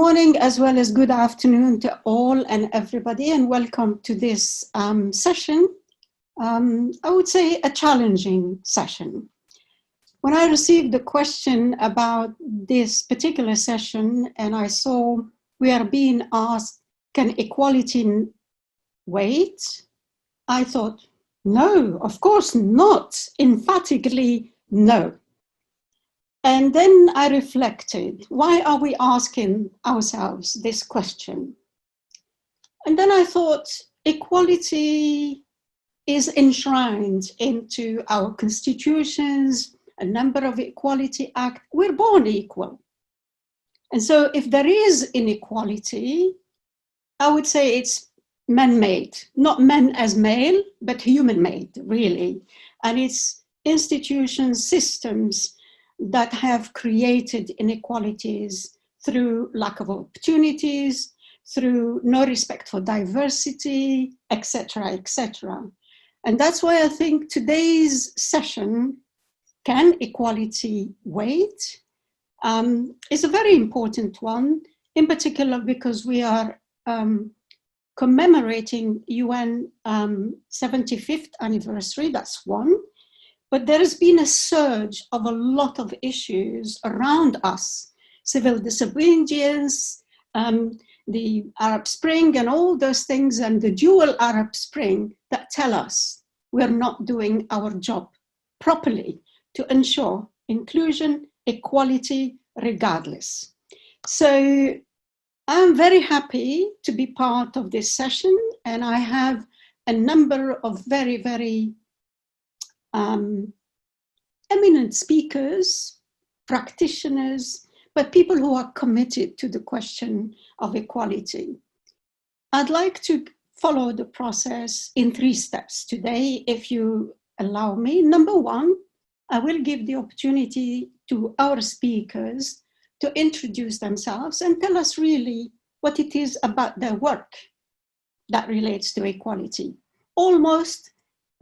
morning as well as good afternoon to all and everybody, and welcome to this session. I would say a challenging session. When I received the question about this particular session and I saw we are being asked, can equality wait? I thought, no, of course not, emphatically no. And then I reflected, why are we asking ourselves this question? And then I thought, equality is enshrined into our constitutions, a number of equality acts. We're born equal. And so if there is inequality, I would say it's man-made, not men as male, but human-made, really. And it's institutions, systems, that have created inequalities through lack of opportunities, through no respect for diversity, etc., etc. And that's why I think today's session, Can Equality Wait, is a very important one, in particular because we are commemorating UN 75th anniversary, that's one. But there has been a surge of a lot of issues around us, civil disobedience, the Arab Spring and all those things, and the dual Arab Spring that tell us we're not doing our job properly to ensure inclusion, equality, regardless. So I'm very happy to be part of this session, and I have a number of very, very eminent speakers, practitioners, but people who are committed to the question of equality. I'd like to follow the process in 3 steps today, if you allow me. Number one, I will give the opportunity to our speakers to introduce themselves and tell us really what it is about their work that relates to equality. Almost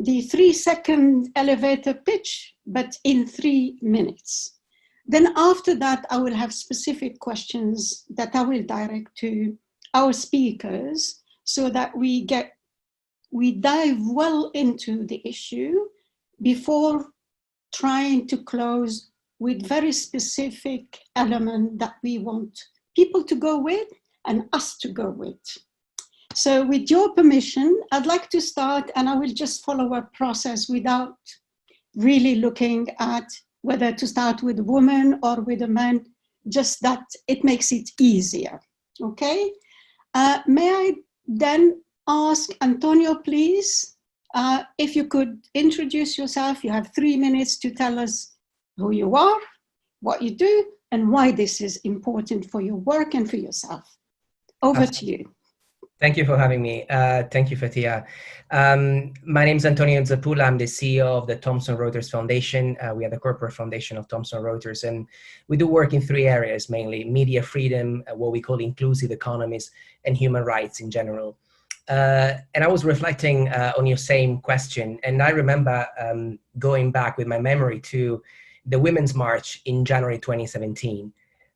the 3-second elevator pitch, but in 3 minutes. Then after that, I will have specific questions that I will direct to our speakers so that we dive well into the issue before trying to close with very specific element that we want people to go with and us to go with. So with your permission, I'd like to start, and I will just follow a process without really looking at whether to start with a woman or with a man, just that it makes it easier, okay? May I then ask Antonio, please, if you could introduce yourself. You have 3 minutes to tell us who you are, what you do, and why this is important for your work and for yourself. Over to you. Thank you for having me. Thank you, Fatiha. My name is Antonio Zappulla. I'm the CEO of the Thomson Reuters Foundation. We are the corporate foundation of Thomson Reuters, and we do work in 3 areas mainly: media freedom, what we call inclusive economies, and human rights in general. And I was reflecting on your same question, and I remember going back with my memory to the Women's March in January 2017.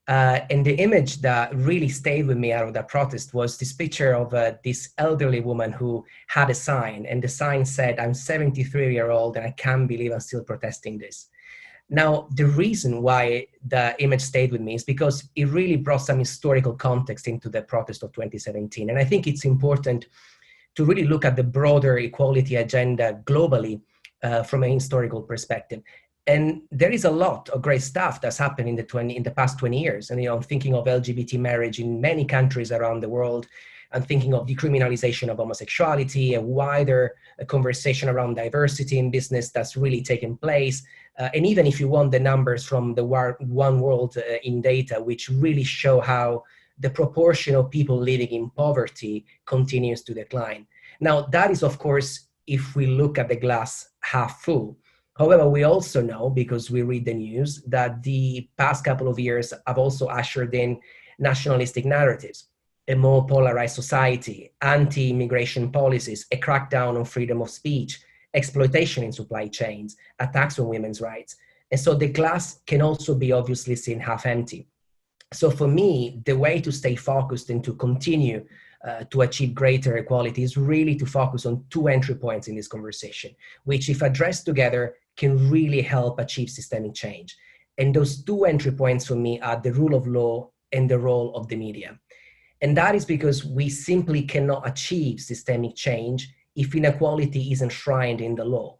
And the image that really stayed with me out of that protest was this picture of this elderly woman who had a sign, and the sign said, "I'm 73-year-old and I can't believe I'm still protesting this." Now, the reason why the image stayed with me is because it really brought some historical context into the protest of 2017. And I think it's important to really look at the broader equality agenda globally from a historical perspective. And there is a lot of great stuff that's happened in the past 20 years. And, I'm thinking of LGBT marriage in many countries around the world. I'm thinking of decriminalization of homosexuality, a wider conversation around diversity in business that's really taken place. And even if you want the numbers from the One World in data, which really show how the proportion of people living in poverty continues to decline. Now, that is, of course, if we look at the glass half full. However, we also know, because we read the news, that the past couple of years have also ushered in nationalistic narratives, a more polarized society, anti-immigration policies, a crackdown on freedom of speech, exploitation in supply chains, attacks on women's rights. And so the glass can also be obviously seen half empty. So for me, the way to stay focused and to continue to achieve greater equality is really to focus on two entry points in this conversation, which if addressed together can really help achieve systemic change. And those two entry points for me are the rule of law and the role of the media. And that is because we simply cannot achieve systemic change if inequality is enshrined in the law,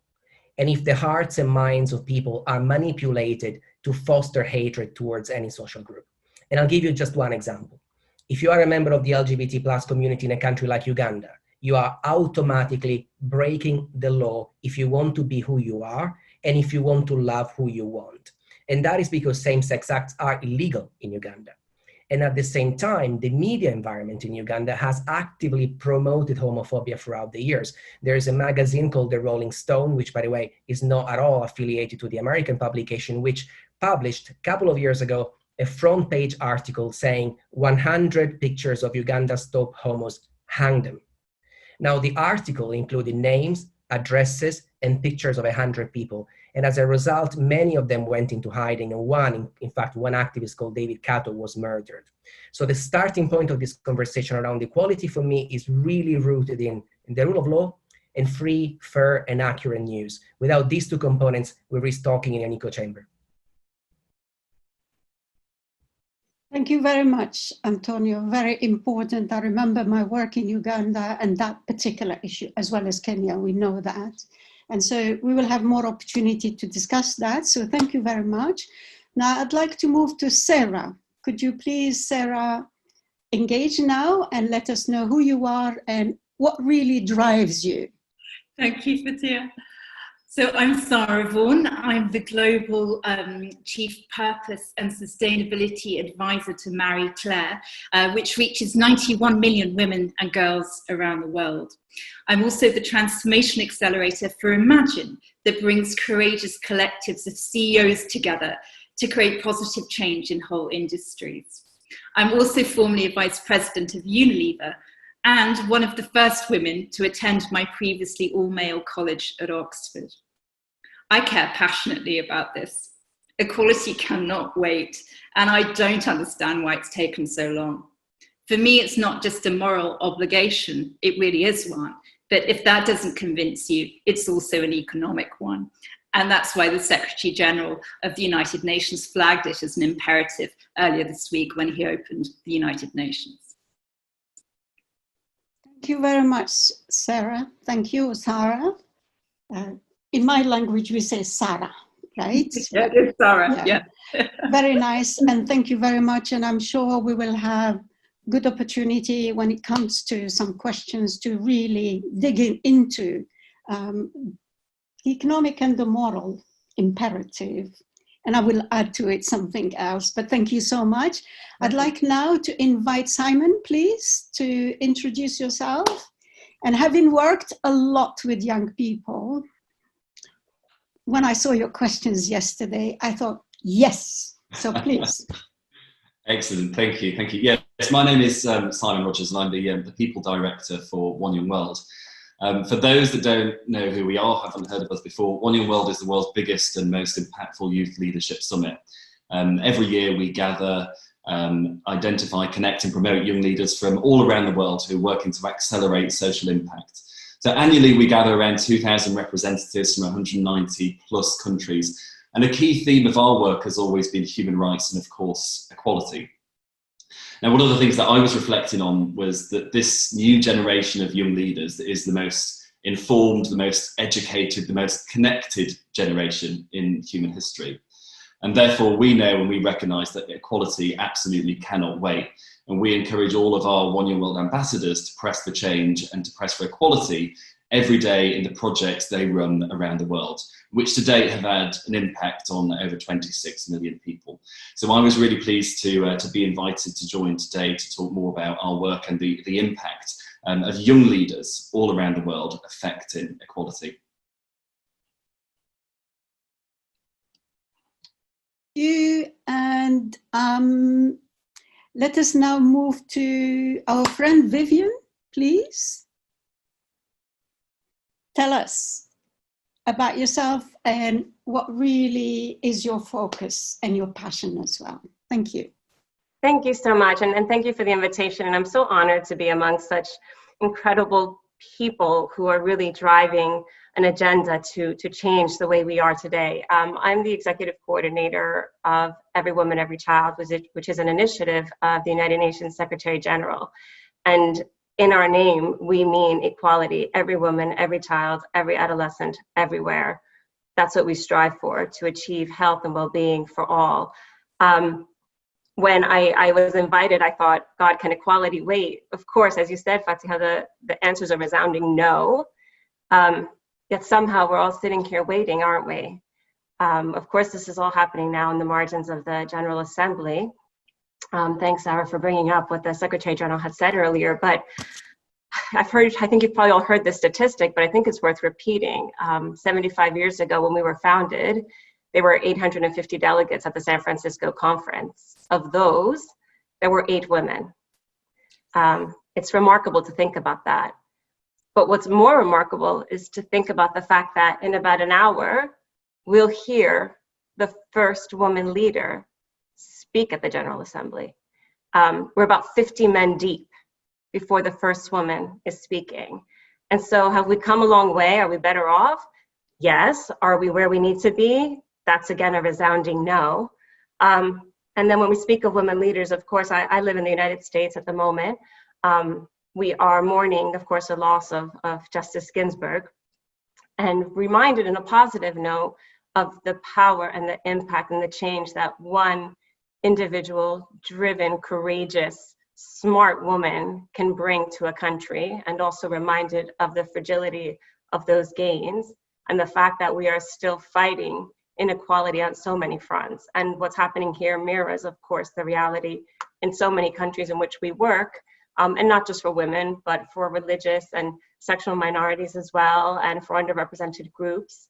and if the hearts and minds of people are manipulated to foster hatred towards any social group. And I'll give you just one example. If you are a member of the LGBT plus community in a country like Uganda, you are automatically breaking the law if you want to be who you are and if you want to love who you want. And that is because same-sex acts are illegal in Uganda. And at the same time, the media environment in Uganda has actively promoted homophobia throughout the years. There is a magazine called The Rolling Stone, which, by the way, is not at all affiliated to the American publication, which published a couple of years ago a front page article saying 100 pictures of Uganda's top homos, hang them. Now, the article included names, addresses, and pictures of 100 people. And as a result, many of them went into hiding, and in fact, one activist called David Kato was murdered. So the starting point of this conversation around equality for me is really rooted in the rule of law and free, fair, and accurate news. Without these two components, we risk talking in an echo chamber. Thank you very much, Antonio. Very important. I remember my work in Uganda and that particular issue, as well as Kenya, we know that. And so we will have more opportunity to discuss that. So thank you very much. Now I'd like to move to Sarah. Could you please, Sarah, engage now and let us know who you are and what really drives you? Thank you, Fatiha. So I'm Sara Vaughan. I'm the Global Chief Purpose and Sustainability Advisor to Marie Claire, which reaches 91 million women and girls around the world. I'm also the Transformation Accelerator for Imagine, that brings courageous collectives of CEOs together to create positive change in whole industries. I'm also formerly a Vice President of Unilever, and one of the first women to attend my previously all-male college at Oxford. I care passionately about this. Equality cannot wait, and I don't understand why it's taken so long. For me, it's not just a moral obligation, it really is one. But if that doesn't convince you, it's also an economic one. And that's why the Secretary General of the United Nations flagged it as an imperative earlier this week when he opened the United Nations. Thank you very much, Sarah. Thank you, Sara. In my language, we say Sara, right? Yeah, it's Sara, yeah. Very nice, and thank you very much. And I'm sure we will have good opportunity when it comes to some questions to really dig into the economic and the moral imperative. And I will add to it something else, but thank you so much. I'd like now to invite Simon, please, to introduce yourself. And having worked a lot with young people, when I saw your questions yesterday, I thought, yes, so please. Excellent, thank you, thank you. Yes, my name is Simon Rodgers, and I'm the People Director for One Young World. For those that don't know who we are, haven't heard of us before, One Young World is the world's biggest and most impactful youth leadership summit. Every year we gather, identify, connect and promote young leaders from all around the world who are working to accelerate social impact. So annually we gather around 2,000 representatives from 190 plus countries. And a key theme of our work has always been human rights and, of course, equality. Now, one of the things that I was reflecting on was that this new generation of young leaders is the most informed, the most educated, the most connected generation in human history. And therefore, we know and we recognise that equality absolutely cannot wait. And we encourage all of our One Young World ambassadors to press for change and to press for equality every day in the projects they run around the world, which to date have had an impact on over 26 million people. So I was really pleased to be invited to join today to talk more about our work and the impact of young leaders all around the world affecting equality. And let us now move to our friend Vivian, please. Tell us about yourself and what really is your focus and your passion as well. Thank you. Thank you so much, and thank you for the invitation. And I'm so honored to be among such incredible people who are really driving an agenda to change the way we are today. I'm the executive coordinator of Every Woman, Every Child, which is an initiative of the United Nations Secretary General. And in our name, we mean equality, every woman, every child, every adolescent, everywhere. That's what we strive for, to achieve health and well-being for all. When I was invited, I thought, God, can equality wait? Of course, as you said, Fatiha, the answer is a resounding no. Yet somehow we're all sitting here waiting, aren't we? Of course, this is all happening now in the margins of the General Assembly. Thanks, Serour, for bringing up what the Secretary General had said earlier. But I think you've probably all heard this statistic, but I think it's worth repeating. 75 years ago when we were founded, there were 850 delegates at the San Francisco conference. Of those, there were 8 women. It's remarkable to think about that. But what's more remarkable is to think about the fact that in about an hour, we'll hear the first woman leader speak at the General Assembly. We're about 50 men deep before the first woman is speaking. And so have we come a long way? Are we better off? Yes. Are we where we need to be? That's again a resounding no. And then when we speak of women leaders, of course, I live in the United States at the moment. We are mourning, of course, the loss of Justice Ginsburg, and reminded in a positive note of the power and the impact and the change that one individual, driven, courageous, smart woman can bring to a country, and also reminded of the fragility of those gains and the fact that we are still fighting inequality on so many fronts. And what's happening here mirrors, of course, the reality in so many countries in which we work, and not just for women, but for religious and sexual minorities as well, and for underrepresented groups.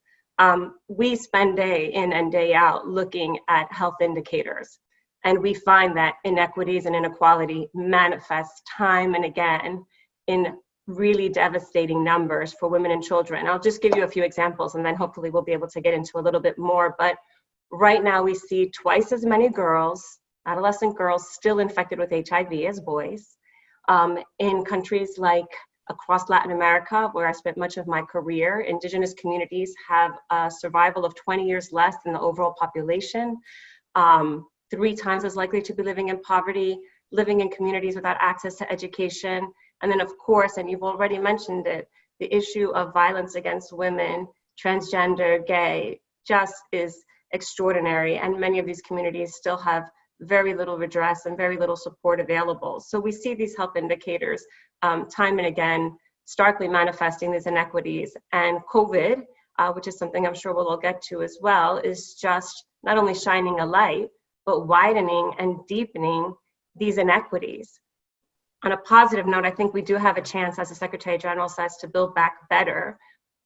We spend day in and day out looking at health indicators, and we find that inequities and inequality manifest time and again in really devastating numbers for women and children. I'll just give you a few examples, and then hopefully we'll be able to get into a little bit more. But right now we see twice as many girls, adolescent girls, still infected with HIV as boys. In countries like across Latin America, where I spent much of my career, indigenous communities have a survival of 20 years less than the overall population, 3 times as likely to be living in poverty, living in communities without access to education. And then, of course, and you've already mentioned it, the issue of violence against women, transgender, gay, just is extraordinary. And many of these communities still have very little redress and very little support available. So we see these health indicators time and again, starkly manifesting these inequities. And COVID, which is something I'm sure we'll all get to as well, is just not only shining a light, but widening and deepening these inequities. On a positive note, I think we do have a chance, as the Secretary General says, to build back better,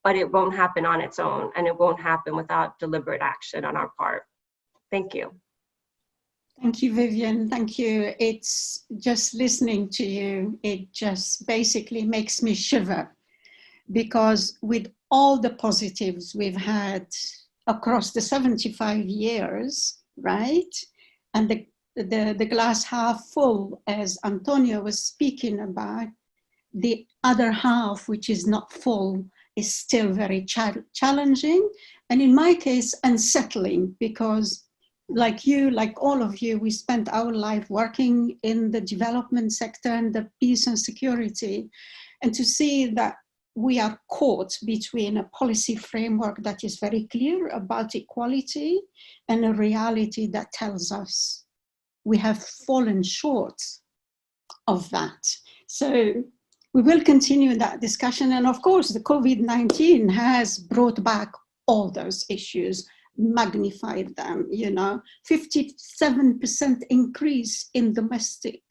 but it won't happen on its own, and it won't happen without deliberate action on our part. Thank you. Thank you, Vivian. Thank you. It's just listening to you, it just basically makes me shiver, because with all the positives we've had across the 75 years, right? And the glass half full, as Antonio was speaking about, the other half, which is not full, is still very challenging. And in my case, unsettling, because like you, like all of you, we spent our life working in the development sector and the peace and security. And to see that we are caught between a policy framework that is very clear about equality and a reality that tells us we have fallen short of that. So we will continue that discussion. And of course, the COVID-19 has brought back all those issues, magnified them, 57% increase in domestic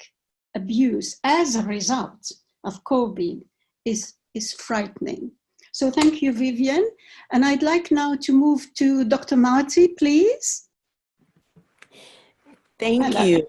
abuse as a result of COVID is frightening. So thank you, Vivian. And I'd like now to move to Dr. Marty, please. Thank you.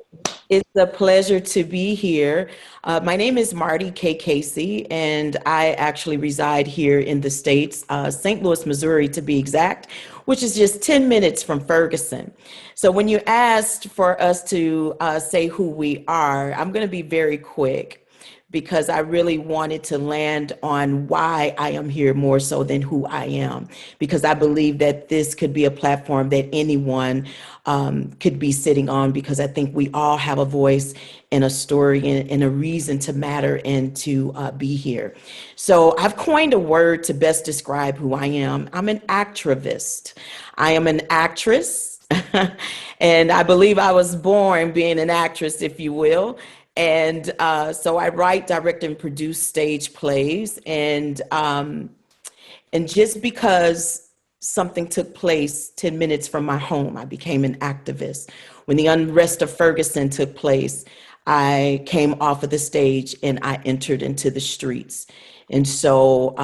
It's a pleasure to be here. My name is Marty K. Casey, and I actually reside here in the States, St. Louis, Missouri to be exact, which is just 10 minutes from Ferguson. So when you asked for us to say who we are, I'm going to be very quick, because I really wanted to land on why I am here more so than who I am, because I believe that this could be a platform that anyone could be sitting on, because I think we all have a voice and a story and a reason to matter and to be here. So I've coined a word to best describe who I am. I'm an activist. I am an actress, and I believe I was born being an actress, if you will. And so I write, direct, and produce stage plays. And just because something took place 10 minutes from my home, I became an activist. When the unrest of Ferguson took place, I came off of the stage and I entered into the streets. And so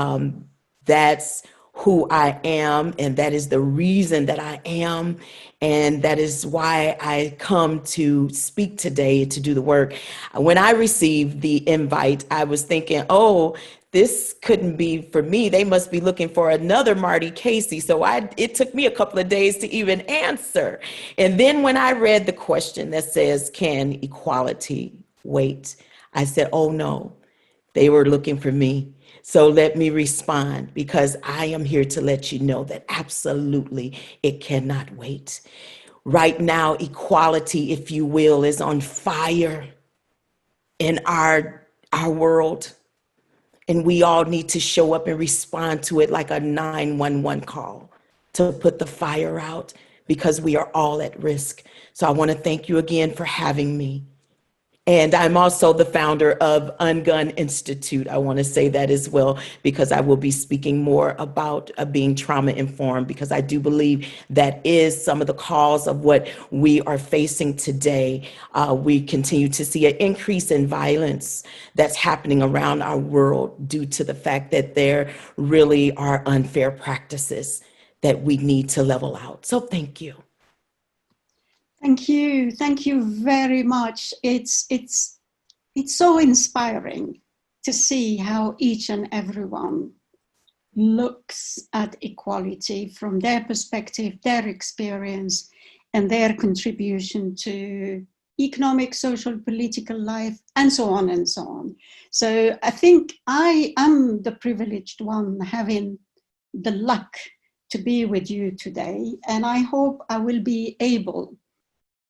that's who I am, and that is the reason that I am, and that is why I come to speak today, to do the work. When I received the invite, I was thinking, oh, this couldn't be for me. They must be looking for another Marty Casey. So it took me a couple of days to even answer. And then when I read the question that says, can equality wait? I said, oh no, they were looking for me. So let me respond, because I am here to let you know that absolutely it cannot wait. Right now, equality, if you will, is on fire in our world. And we all need to show up and respond to it like a 911 call to put the fire out, because we are all at risk. So I want to thank you again for having me. And I'm also the founder of Ungun Institute. I want to say that as well, because I will be speaking more about being trauma informed, because I do believe that is some of the cause of what we are facing today. We continue to see an increase in violence that's happening around our world due to the fact that there really are unfair practices that we need to level out. So thank you. Thank you very much. It's so inspiring to see how each and everyone looks at equality from their perspective, their experience, and their contribution to economic, social, political life, and so on and so on. So I think I am the privileged one having the luck to be with you today, and I hope I will be able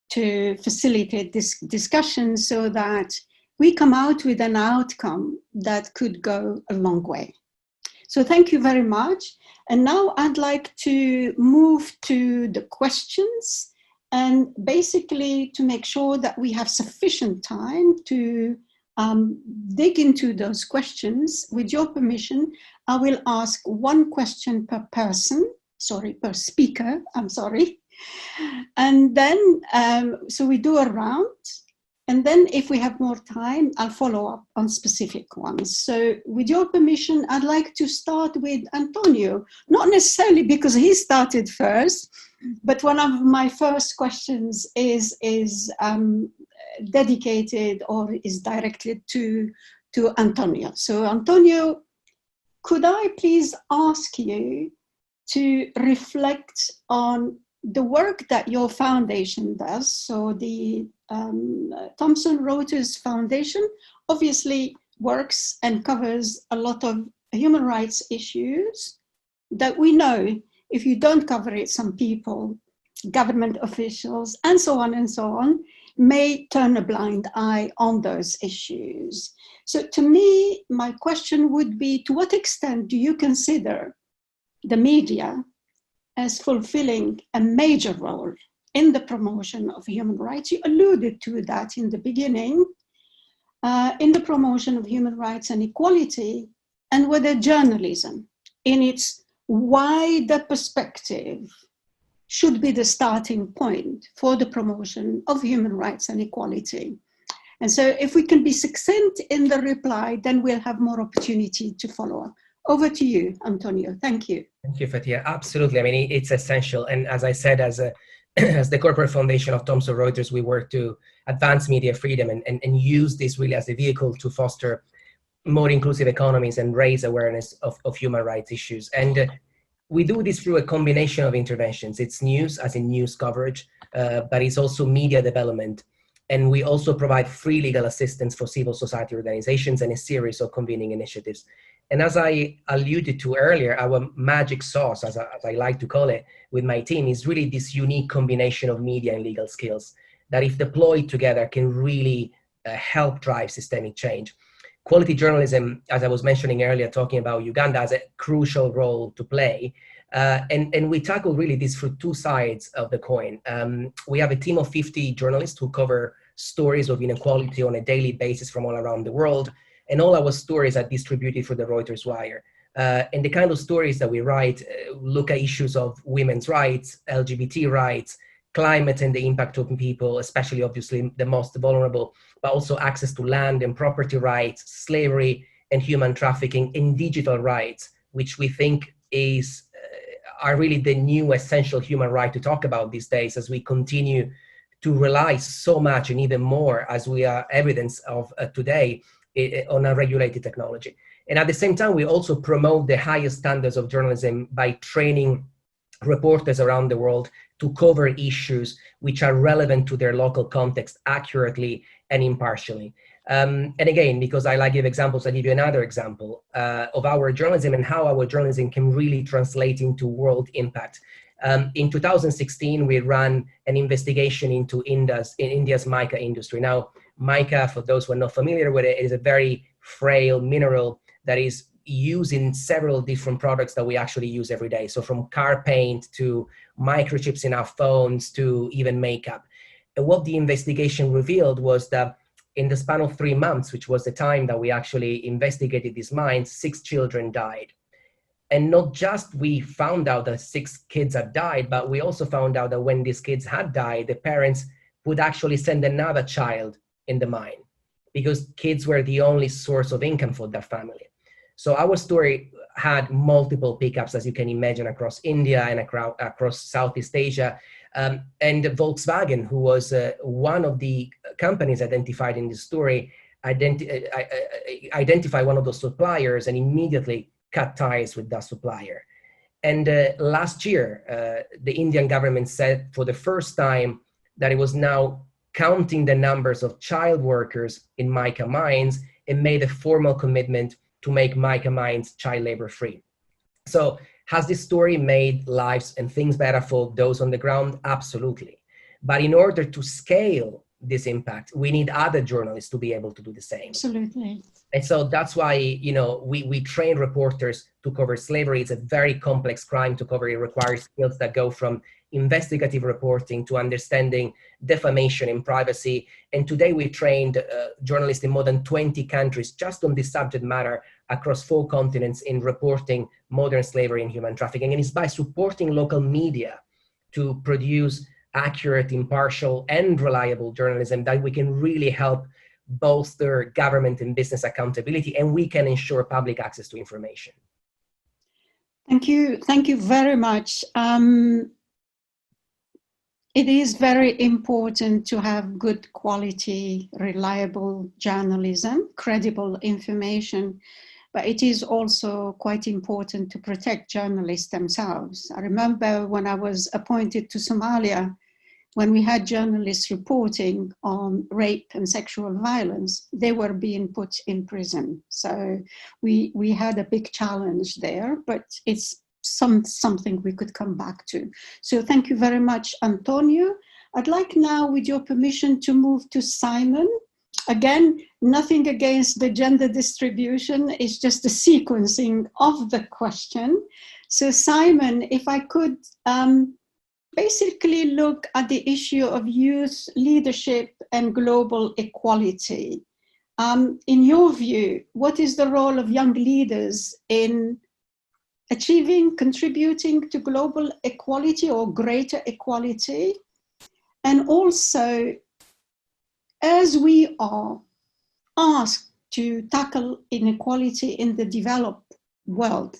to facilitate this discussion so that we come out with an outcome that could go a long way. So thank you very much. And now I'd like to move to the questions, and basically to make sure that we have sufficient time to dig into those questions. With your permission, I will ask one question per speaker, And then, so we do a round, and then if we have more time, I'll follow up on specific ones. So with your permission, I'd like to start with Antonio, not necessarily because he started first, but one of my first questions is dedicated or is directed to Antonio. So Antonio, could I please ask you to reflect on the work that your foundation does? So the Thomson Reuters Foundation obviously works and covers a lot of human rights issues that we know if you don't cover it, some people, government officials, and so on, may turn a blind eye on those issues. So to me, my question would be, to what extent do you consider the media as fulfilling a major role in the promotion of human rights? You alluded to that in the beginning, in the promotion of human rights and equality, and whether journalism, in its wider perspective, should be the starting point for the promotion of human rights and equality. And so if we can be succinct in the reply, then we'll have more opportunity to follow up. Over to you, Antonio. Thank you. Thank you, Fatiha. Absolutely. I mean, it's essential. And as I said, as a as the corporate foundation of Thomson Reuters, we work to advance media freedom and use this really as a vehicle to foster more inclusive economies and raise awareness of human rights issues. And we do this through a combination of interventions. It's news, as in news coverage, but it's also media development. And we also provide free legal assistance for civil society organizations and a series of convening initiatives. And as I alluded to earlier, our magic sauce, as I like to call it, with my team is really this unique combination of media and legal skills that, if deployed together, can really help drive systemic change. Quality journalism, as I was mentioning earlier, talking about Uganda, has a crucial role to play. And we tackle really this through two sides of the coin. We have a team of 50 journalists who cover stories of inequality on a daily basis from all around the world. And all our stories are distributed through the Reuters wire. And the kind of stories that we write look at issues of women's rights, LGBT rights, climate and the impact on people, especially obviously the most vulnerable, but also access to land and property rights, slavery and human trafficking, and digital rights, which we think are really the new essential human right to talk about these days, as we continue to rely so much and even more, as we are evidence of today, on unregulated technology. And at the same time, we also promote the highest standards of journalism by training reporters around the world to cover issues which are relevant to their local context accurately and impartially. And again, because I like to give examples, I give you another example of our journalism and how our journalism can really translate into world impact. In 2016, we ran an investigation into India's mica industry. Now, mica, for those who are not familiar with it, is a very frail mineral that is used in several different products that we actually use every day. So from car paint to microchips in our phones to even makeup. And what the investigation revealed was that in the span of 3 months, which was the time that we actually investigated these mines, 6 children died. And not just we found out that 6 kids had died, but we also found out that when these kids had died, the parents would actually send another child in the mine because kids were the only source of income for that family. So our story had multiple pickups, as you can imagine, across India and across Southeast Asia. And Volkswagen, who was one of the companies identified in this story, identified one of those suppliers and immediately cut ties with that supplier. And last year, the Indian government said for the first time that it was now counting the numbers of child workers in mica mines and made a formal commitment to make mica mines child labor free. So has this story made lives and things better for those on the ground? Absolutely. But in order to scale this impact, we need other journalists to be able to do the same. Absolutely. And so that's why, we train reporters to cover slavery. It's a very complex crime to cover. It requires skills that go from investigative reporting to understanding defamation and privacy. And today we trained journalists in more than 20 countries just on this subject matter across 4 continents in reporting modern slavery and human trafficking. And it's by supporting local media to produce accurate, impartial, and reliable journalism that we can really help bolster government and business accountability, and we can ensure public access to information. Thank you very much. It is very important to have good quality, reliable journalism, credible information, but it is also quite important to protect journalists themselves. I remember when I was appointed to Somalia, when we had journalists reporting on rape and sexual violence, they were being put in prison. So we had a big challenge there, but it's something we could come back to. So thank you very much, Antonio. I'd like now, with your permission, to move to Simon. Again, nothing against the gender distribution, it's just the sequencing of the question. So Simon, if I could basically look at the issue of youth leadership and global equality. In your view, what is the role of young leaders in achieving, contributing to global equality or greater equality? And also, as we are asked to tackle inequality in the developed world,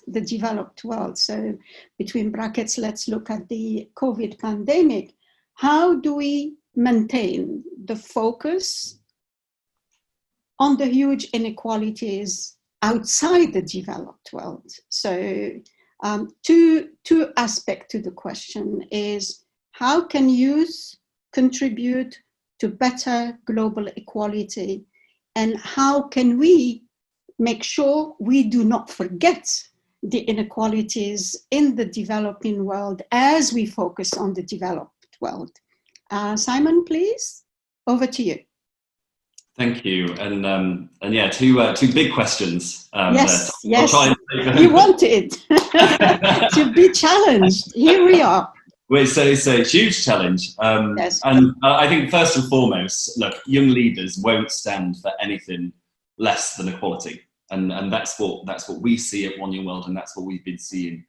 so between brackets, let's look at the COVID pandemic. how do we maintain the focus on the huge inequalities outside the developed world? So two aspects to the question is, how can youth contribute to better global equality, and how can we make sure we do not forget the inequalities in the developing world as we focus on the developed world? Simon, please, over to you. Thank you, and yeah, two big questions. Yes, I'll try and you wanted to be challenged. Here we are. Well, it's a huge challenge. Yes. And I think first and foremost, look, young leaders won't stand for anything less than equality. And that's what we see at One Young World, and that's what we've been seeing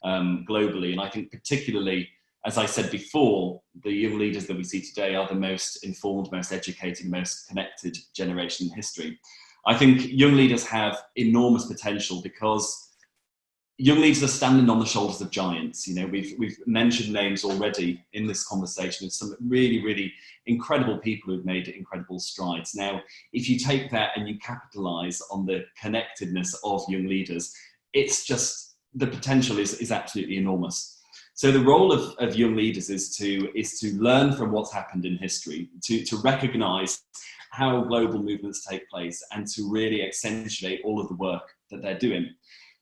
globally. And I think particularly, as I said before, the young leaders that we see today are the most informed, most educated, most connected generation in history. I think young leaders have enormous potential because young leaders are standing on the shoulders of giants. You know, we've mentioned names already in this conversation of some really, really incredible people who've made incredible strides. Now, if you take that and you capitalize on the connectedness of young leaders, it's just, the potential is absolutely enormous. So the role of young leaders is to learn from what's happened in history, to recognize how global movements take place, and to really accentuate all of the work that they're doing.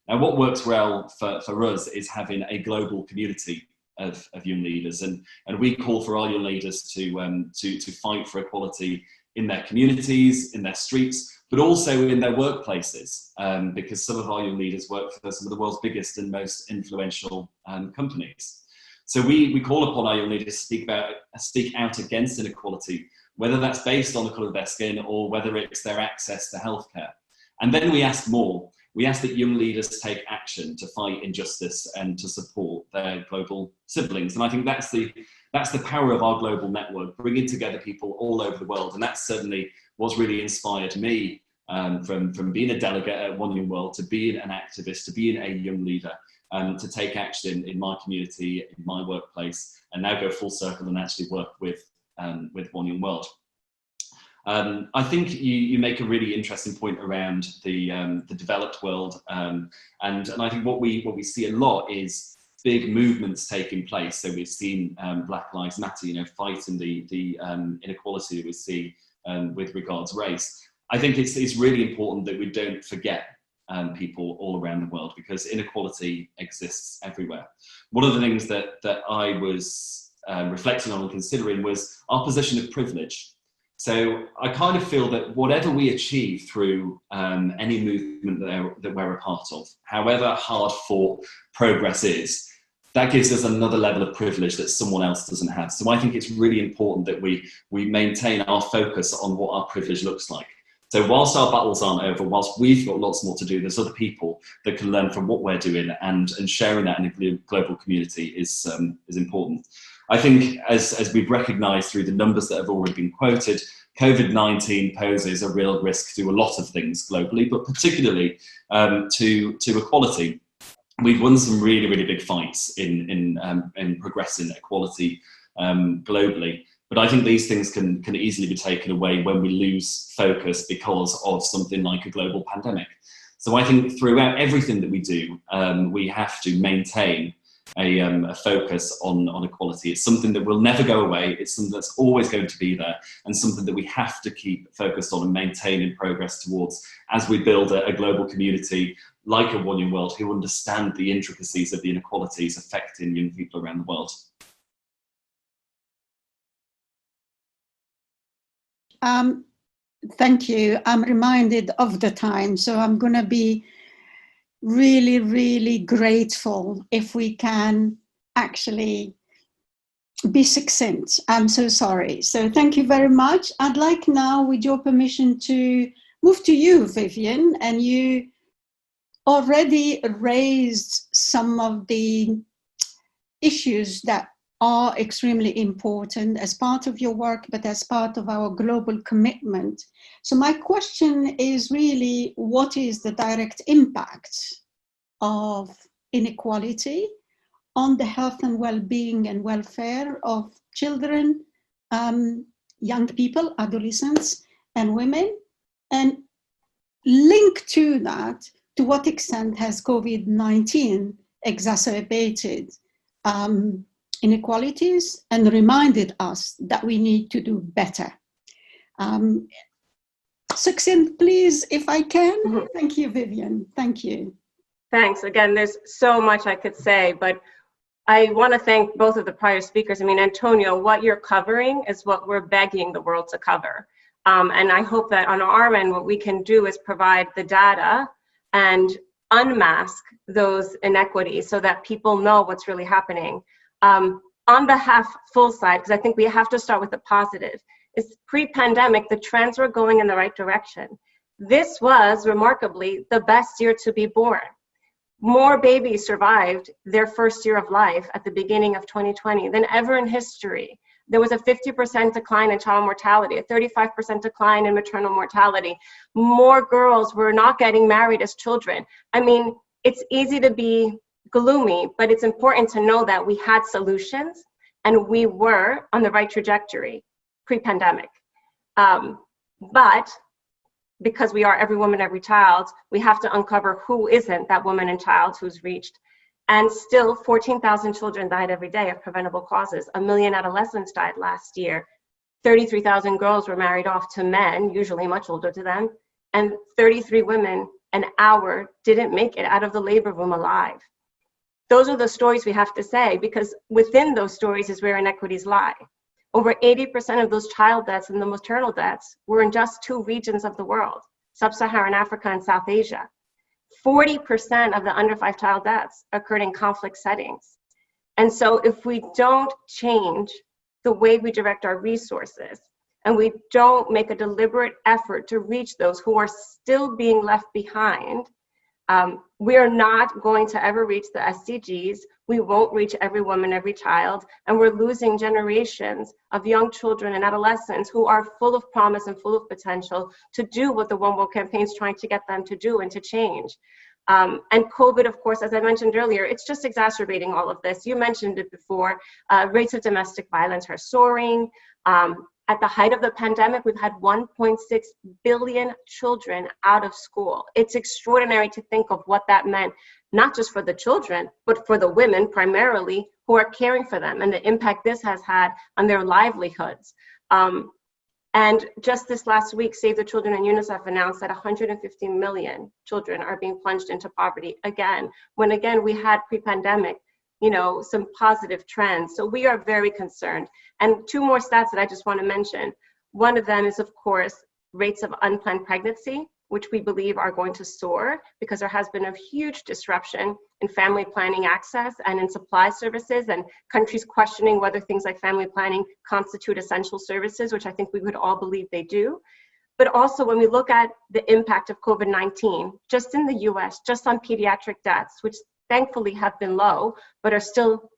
Now, what works well for us is having a global community of young leaders, and we call for our young leaders to fight for equality in their communities, in their streets, but also in their workplaces, because some of our young leaders work for some of the world's biggest and most influential companies. So we call upon our young leaders to speak out against inequality, whether that's based on the colour of their skin or whether it's their access to healthcare. And then we ask more. We ask that young leaders take action to fight injustice and to support their global siblings. And I think that's the power of our global network, bringing together people all over the world. And that's certainly what's really inspired me from being a delegate at One Young World to being an activist, to being a young leader, to take action in my community, in my workplace, and now go full circle and actually work with One Young World. I think you make a really interesting point around the developed world, and I think what we see a lot is big movements taking place. So we've seen Black Lives Matter, you know, fighting the inequality that we see with regards to race. I think it's really important that we don't forget people all around the world, because inequality exists everywhere. One of the things that I was reflecting on and considering was our position of privilege. So I kind of feel that whatever we achieve through any movement that we're a part of, however hard fought progress is, that gives us another level of privilege that someone else doesn't have. So I think it's really important that we maintain our focus on what our privilege looks like. So whilst our battles aren't over, whilst we've got lots more to do, there's other people that can learn from what we're doing, and sharing that in a global community is important. I think as we've recognised through the numbers that have already been quoted, COVID-19 poses a real risk to a lot of things globally, but particularly to equality. We've won some really, really big fights in progressing equality globally. But I think these things can easily be taken away when we lose focus because of something like a global pandemic. So I think throughout everything that we do, we have to maintain a focus on equality. It's something that will never go away. It's something that's always going to be there, and something that we have to keep focused on and maintaining progress towards as we build a global community like a One Young World who understand the intricacies of the inequalities affecting young people around the world. Thank you. I'm reminded of the time, so I'm going to be really, really grateful if we can actually be succinct. I'm so sorry. So thank you very much. I'd like now, with your permission, to move to you, Vivian, and you already raised some of the issues that are extremely important as part of your work, but as part of our global commitment. So my question is really, what is the direct impact of inequality on the health and well-being and welfare of children, young people, adolescents, and women, and link to that, to what extent has COVID-19 exacerbated inequalities and reminded us that we need to do better. Succinct, please, if I can. Mm-hmm. Thank you, Vivian. Thank you. Thanks. Again, there's so much I could say, but I want to thank both of the prior speakers. I mean, Antonio, what you're covering is what we're begging the world to cover. And I hope that on our end, what we can do is provide the data and unmask those inequities so that people know what's really happening. On the full side, because I think we have to start with the positive, is pre-pandemic, the trends were going in the right direction. This was remarkably the best year to be born. More babies survived their first year of life at the beginning of 2020 than ever in history. There was a 50% decline in child mortality, a 35% decline in maternal mortality. More girls were not getting married as children. I mean, it's easy to be gloomy, but it's important to know that we had solutions and we were on the right trajectory pre-pandemic. But because we are every woman, every child, we have to uncover who isn't that woman and child who's reached. And still 14,000 children died every day of preventable causes. 1 million adolescents died last year. 33,000 girls were married off to men, usually much older to them. And 33 women an hour didn't make it out of the labor room alive. Those are the stories we have to say, because within those stories is where inequities lie. Over 80% of those child deaths and the maternal deaths were in just 2 regions of the world, Sub-Saharan Africa and South Asia. 40% of the under 5 child deaths occurred in conflict settings. And so if we don't change the way we direct our resources, and we don't make a deliberate effort to reach those who are still being left behind, we are not going to ever reach the SDGs. We won't reach every woman, every child, and we're losing generations of young children and adolescents who are full of promise and full of potential to do what the One World campaign is trying to get them to do and to change. And COVID, of course, as I mentioned earlier, it's just exacerbating all of this. You mentioned it before. Rates of domestic violence are soaring. At the height of the pandemic, we've had 1.6 billion children out of school. It's extraordinary to think of what that meant, not just for the children, but for the women primarily who are caring for them, and the impact this has had on their livelihoods. And just this last week, Save the Children and UNICEF announced that 150 million children are being plunged into poverty again, when again we had pre-pandemic, you know, some positive trends. So we are very concerned. And 2 more stats that I just want to mention. One of them is, of course, rates of unplanned pregnancy, which we believe are going to soar because there has been a huge disruption in family planning access and in supply services, and countries questioning whether things like family planning constitute essential services, which I think we would all believe they do. But also when we look at the impact of COVID-19, just in the US, just on pediatric deaths, which thankfully have been low, but are still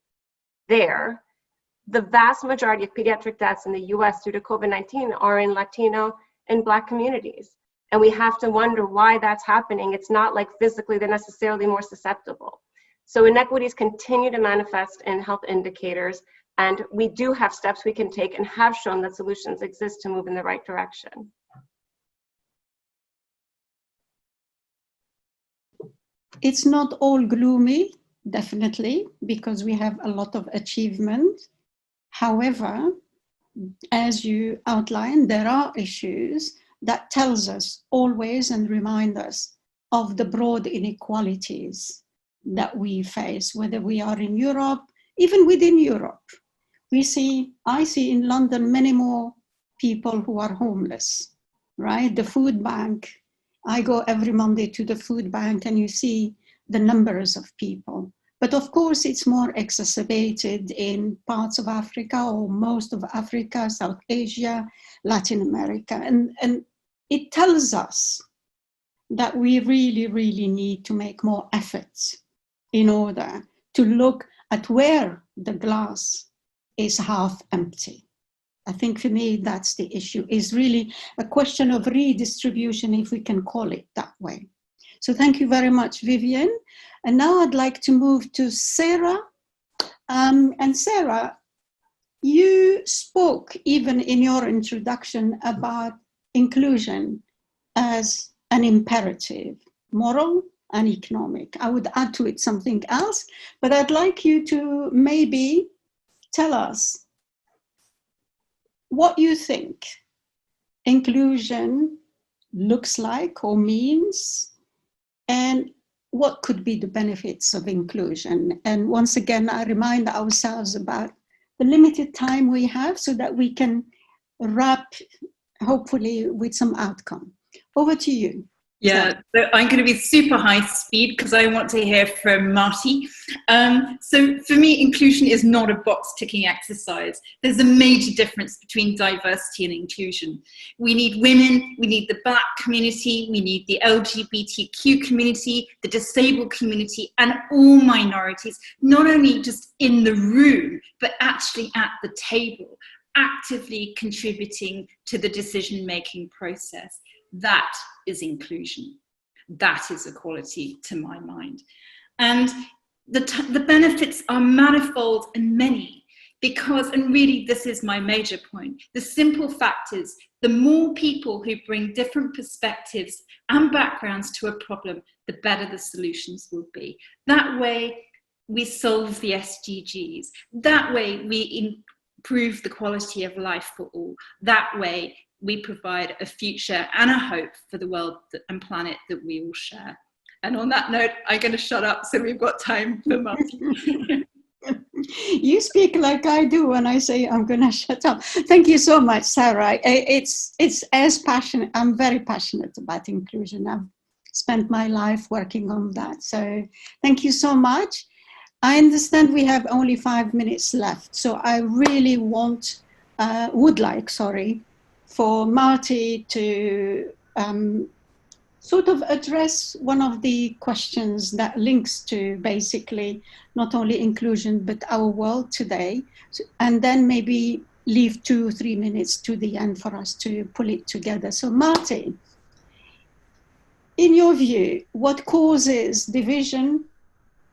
there, the vast majority of pediatric deaths in the US due to COVID-19 are in Latino and Black communities. And we have to wonder why that's happening. It's not like physically they're necessarily more susceptible. So inequities continue to manifest in health indicators, and we do have steps we can take and have shown that solutions exist to move in the right direction. It's not all gloomy, definitely, because we have a lot of achievement. However, as you outlined, there are issues that tells us always and remind us of the broad inequalities that we face, whether we are in Europe, even within Europe. I see in London many more people who are homeless, right? The food bank, I go every Monday to the food bank and you see the numbers of people. But of course, it's more exacerbated in parts of Africa or most of Africa, South Asia, Latin America. And it tells us that we really, really need to make more efforts in order to look at where the glass is half empty. I think for me, that's the issue, is really a question of redistribution, if we can call it that way. So thank you very much, Vivian. And now I'd like to move to Serour And Sarah, you spoke even in your introduction about inclusion as an imperative, moral and economic. I would add to it something else, but I'd like you to maybe tell us what you think inclusion looks like or means, and what could be the benefits of inclusion. And once again, I remind ourselves about the limited time we have so that we can wrap, hopefully, with some outcome. Over to you. Yeah, so I'm going to be super high speed because I want to hear from Marty. So for me, inclusion is not a box ticking exercise. There's a major difference between diversity and inclusion. We need women, we need the Black community, we need the LGBTQ community, the disabled community, and all minorities, not only just in the room, but actually at the table, actively contributing to the decision-making process. That is inclusion. That is equality to my mind. And the benefits are manifold and many because, and really this is my major point, the simple fact is the more people who bring different perspectives and backgrounds to a problem, the better the solutions will be. That way we solve the SDGs. That way we improve the quality of life for all. That way we provide a future and a hope for the world and planet that we all share. And on that note, I'm going to shut up so we've got time for Marty. You speak like I do when I say I'm going to shut up. Thank you so much, Sarah. It's as passionate. I'm very passionate about inclusion. I've spent my life working on that. So thank you so much. I understand we have only 5 minutes left. So I really would like, for Marty to sort of address one of the questions that links to basically not only inclusion, but our world today, and then maybe leave 2-3 minutes to the end for us to pull it together. So Marty, in your view, what causes division,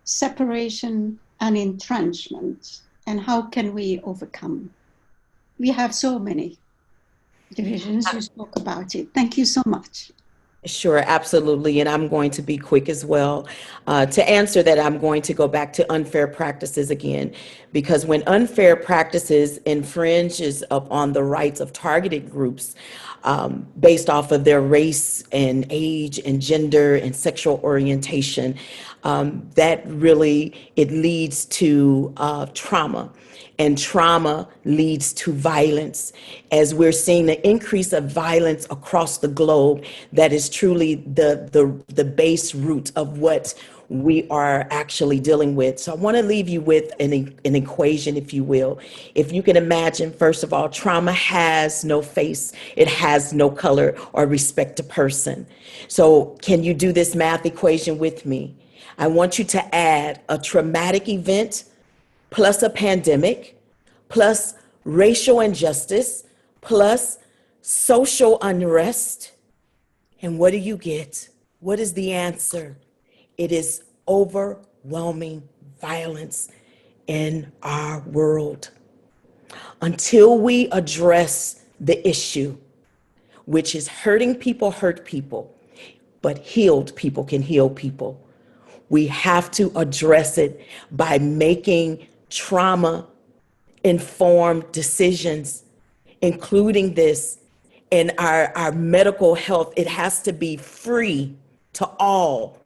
separation, and entrenchment, and how can we overcome? We have so many divisions. You spoke about it. Thank you so much. Sure, absolutely. And I'm going to be quick as well. To answer that, I'm going to go back to unfair practices again, because when unfair practices infringes upon the rights of targeted groups based off of their race and age and gender and sexual orientation, that really, it leads to trauma. And trauma leads to violence, as we're seeing the increase of violence across the globe. That is truly the base root of what we are actually dealing with. So I want to leave you with an equation, if you will. If you can imagine, first of all, trauma has no face, it has no color or respect to person. So can you do this math equation with me? I want you to add a traumatic event plus a pandemic, plus racial injustice, plus social unrest. And what do you get? What is the answer? It is overwhelming violence in our world. Until we address the issue, which is hurting people hurt people, but healed people can heal people. We have to address it by making trauma-informed decisions, including this in our medical health. It has to be free to all.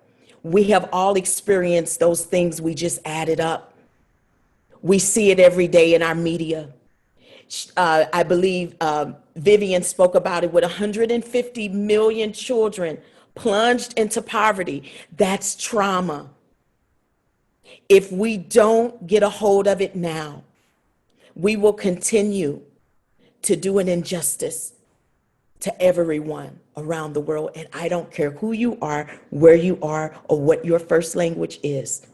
We have all experienced those things we just added up. We see it every day in our media. I believe Vivian spoke about it, with 150 million children plunged into poverty. That's trauma. If we don't get a hold of it now, we will continue to do an injustice to everyone around the world. And I don't care who you are, where you are, or what your first language is.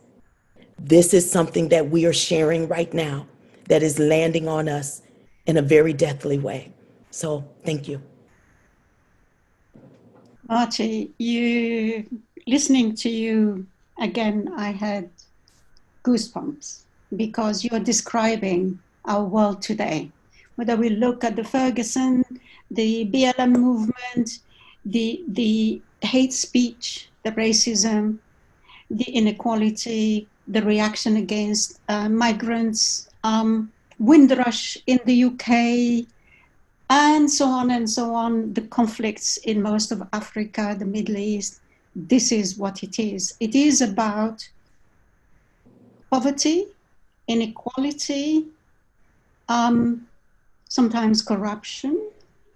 This is something that we are sharing right now that is landing on us in a very deathly way. So thank you. Marty, listening to you again, I had goosebumps. because you're describing our world today. Whether we look at the Ferguson, the BLM movement, the hate speech, the racism, the inequality, the reaction against migrants, Windrush in the UK, and so on, the conflicts in most of Africa, the Middle East. This is what it is. It is about poverty, inequality, sometimes corruption,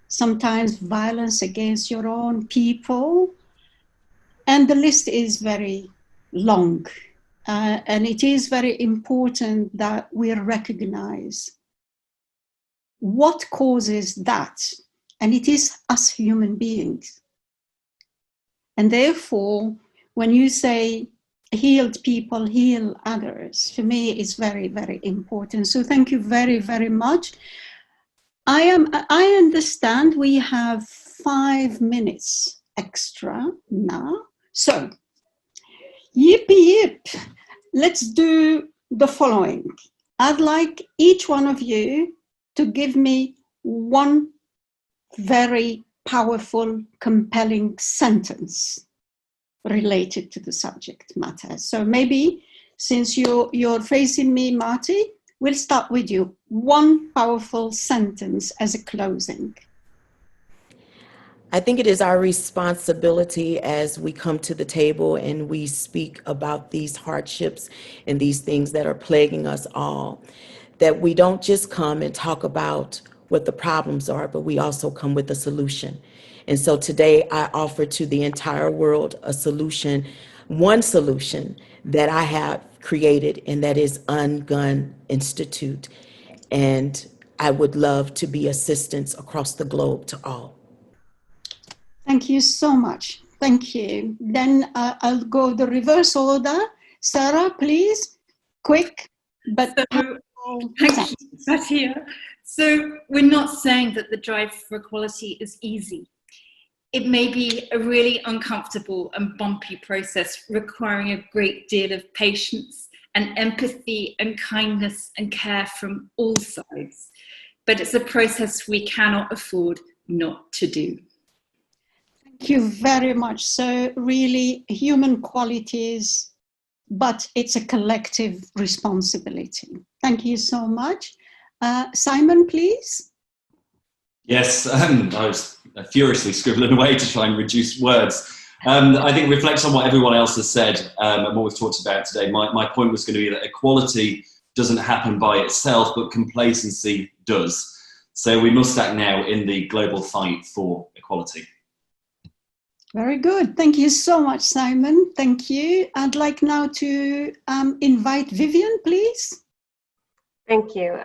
sometimes violence against your own people. And the list is very long. And it is very important that we recognize what causes that. And it is us human beings. And therefore, when you say healed people heal others, for me, it's very, very important. So thank you very, very much. I understand we have 5 minutes extra now. So, yippee yip, let's do the following. I'd like each one of you to give me one very powerful, compelling sentence related to the subject matter. So maybe since you're facing me, Marty, we'll start with you. One powerful sentence as a closing. I think it is our responsibility as we come to the table and we speak about these hardships and these things that are plaguing us all, that we don't just come and talk about what the problems are, but we also come with a solution. And so today I offer to the entire world a solution, one solution that I have created, and that is Ungun Institute. And I would love to be assistance across the globe to all. Thank you so much. Thank you. Then I'll go the reverse order. Sarah, please, quick, but so, thank you, Fatiha. So we're not saying that the drive for equality is easy. It may be a really uncomfortable and bumpy process requiring a great deal of patience and empathy and kindness and care from all sides. But it's a process we cannot afford not to do. Thank you very much. So really human qualities, but it's a collective responsibility. Thank you so much. Simon, please. Yes, I was furiously scribbling away to try and reduce words. I think it reflects on what everyone else has said and what we've talked about today. My point was going to be that equality doesn't happen by itself, but complacency does. So we must act now in the global fight for equality. Very good. Thank you so much, Simon. Thank you. I'd like now to invite Vivian, please. Thank you.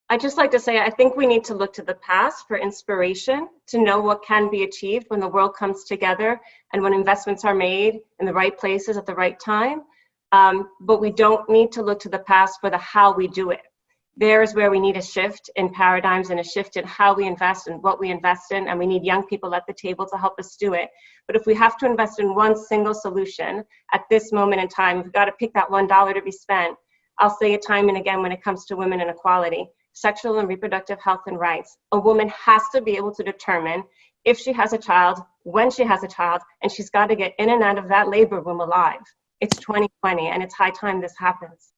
I'd just like to say, I think we need to look to the past for inspiration to know what can be achieved when the world comes together and when investments are made in the right places at the right time. But we don't need to look to the past for the how we do it. There is where we need a shift in paradigms and a shift in how we invest and what we invest in, and we need young people at the table to help us do it. But if we have to invest in one single solution at this moment in time, we've got to pick that $1 to be spent. I'll say it time and again when it comes to women and equality, sexual and reproductive health and rights. A woman has to be able to determine if she has a child, when she has a child, and she's got to get in and out of that labor room alive. It's 2020, and it's high time this happens.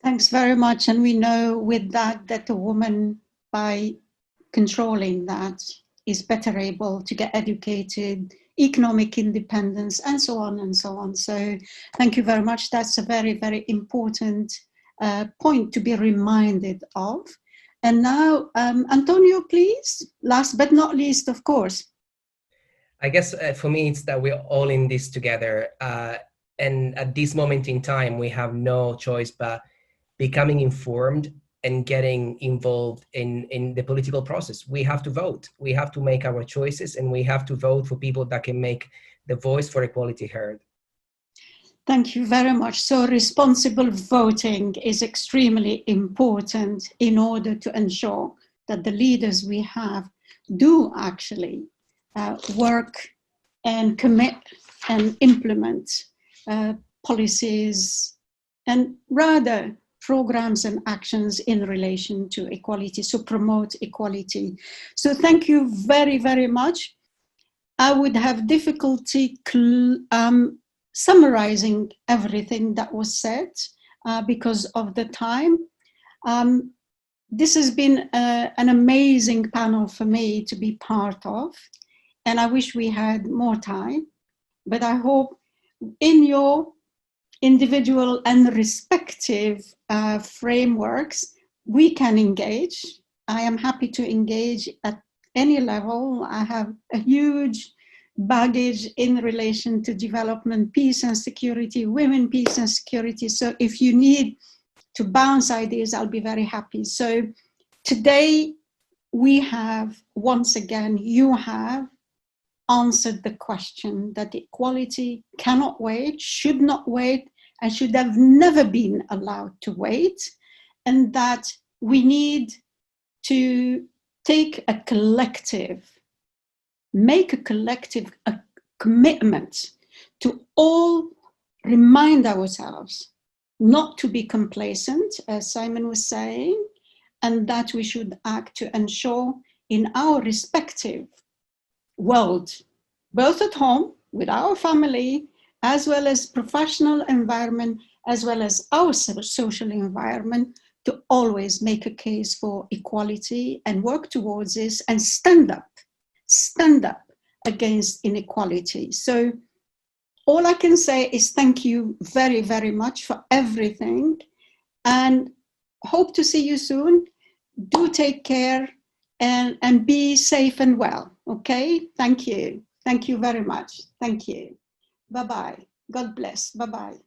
Thanks very much. And we know with that the woman, by controlling that, is better able to get educated, economic independence, and so on and so on. So thank you very much. That's a very, very important point to be reminded of. And now, Antonio, please, last but not least, of course. I guess for me, it's that we're all in this together. And at this moment in time, we have no choice but becoming informed and getting involved in the political process. We have to vote. We have to make our choices, and we have to vote for people that can make the voice for equality heard. Thank you very much. So responsible voting is extremely important in order to ensure that the leaders we have do actually work and commit and implement policies and rather programs and actions in relation to equality, so promote equality. So thank you very, very much. I would have difficulty summarizing everything that was said because of the time. This has been an amazing panel for me to be part of, and I wish we had more time, but I hope in your individual and respective frameworks, we can engage. I am happy to engage at any level. I have a huge baggage in relation to development, peace and security, women, peace and security. So if you need to bounce ideas, I'll be very happy. So today we have, once again, you have answered the question that equality cannot wait, should not wait, and should have never been allowed to wait, and that we need to take a collective, make a collective commitment to all remind ourselves not to be complacent, as Simon was saying, and that we should act to ensure in our respective world, both at home with our family, as well as professional environment, as well as our social environment, to always make a case for equality and work towards this and stand up against inequality. So all I can say is thank you very, very much for everything, and hope to see you soon. Do take care and be safe and well, okay? Thank you. Thank you very much. Thank you. Bye-bye. God bless. Bye-bye.